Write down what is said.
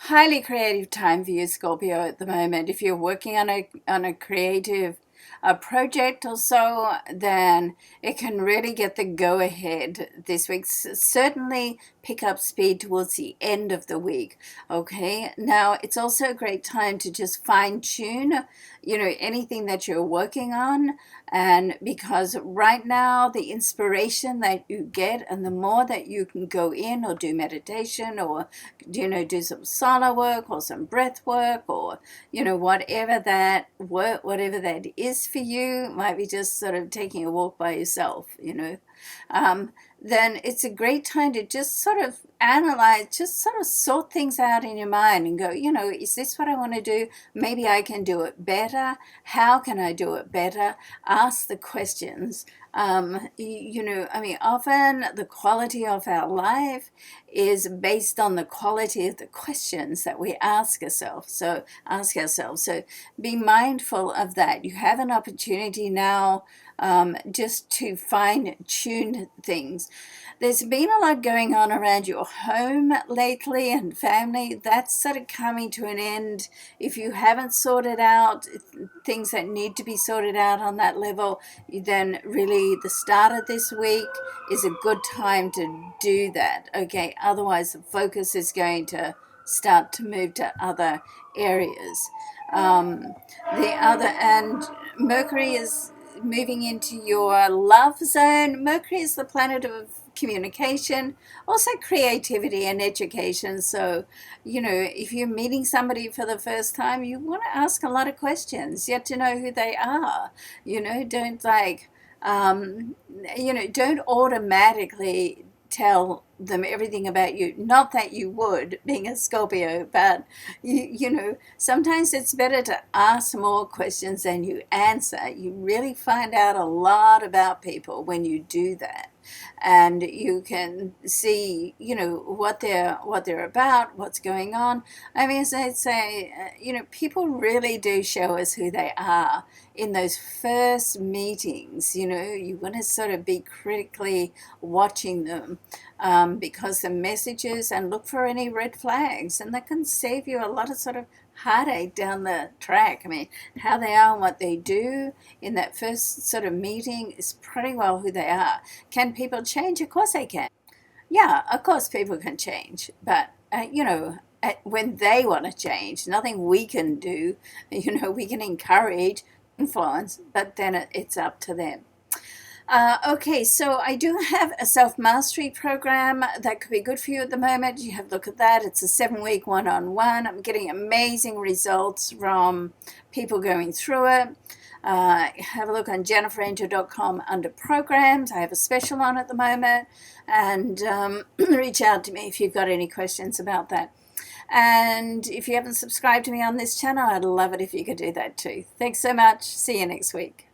Highly creative time for you, Scorpio, at the moment. If you're working on a creative project or so, then it can really get the go ahead this week. Certainly pick up speed towards the end of the week. Okay, now it's also a great time to just fine tune, anything that you're working on. And because right now, the inspiration that you get, and the more that you can go in or do meditation or do some sauna work or some breath work, or whatever that is for you, might be just sort of taking a walk by yourself, um, then it's a great time to just sort of analyze, just sort of sort things out in your mind and go, is this what I want to do? Maybe I can do it better. How can I do it better? Ask the questions. Often the quality of our life is based on the quality of the questions that we ask ourselves. So be mindful of that. You have an opportunity now, just to fine tune things. There's been a lot going on around your home lately and family. That's sort of coming to an end. If you haven't sorted out things that need to be sorted out on that level, then really the start of this week is a good time to do that. Okay, otherwise the focus is going to start to move to other areas. And Mercury is moving into your love zone. Mercury is the planet of communication, also creativity and education. So, if you're meeting somebody for the first time, you want to ask a lot of questions, yet to know who they are. Don't don't automatically tell them everything about you. Not that you would, being a Scorpio, but sometimes it's better to ask more questions than you answer. You really find out a lot about people when you do that. And you can see, what they're about, what's going on. I mean, as I say, people really do show us who they are in those first meetings. You want to sort of be critically watching them, because the messages, and look for any red flags, and that can save you a lot of sort of heartache down the track. I mean, how they are and what they do in that first sort of meeting is pretty well who they are. Can people change? Of course they can. Yeah, of course people can change, but when they want to change, nothing we can do. We can encourage, influence, but then it's up to them. Okay, so I do have a self-mastery program that could be good for you at the moment. You have a look at that. It's a 7-week one-on-one. I'm getting amazing results from people going through it. Have a look on jenniferangel.com under programs. I have a special on at the moment, and reach out to me if you've got any questions about that. And if you haven't subscribed to me on this channel, I'd love it if you could do that too. Thanks so much. See you next week.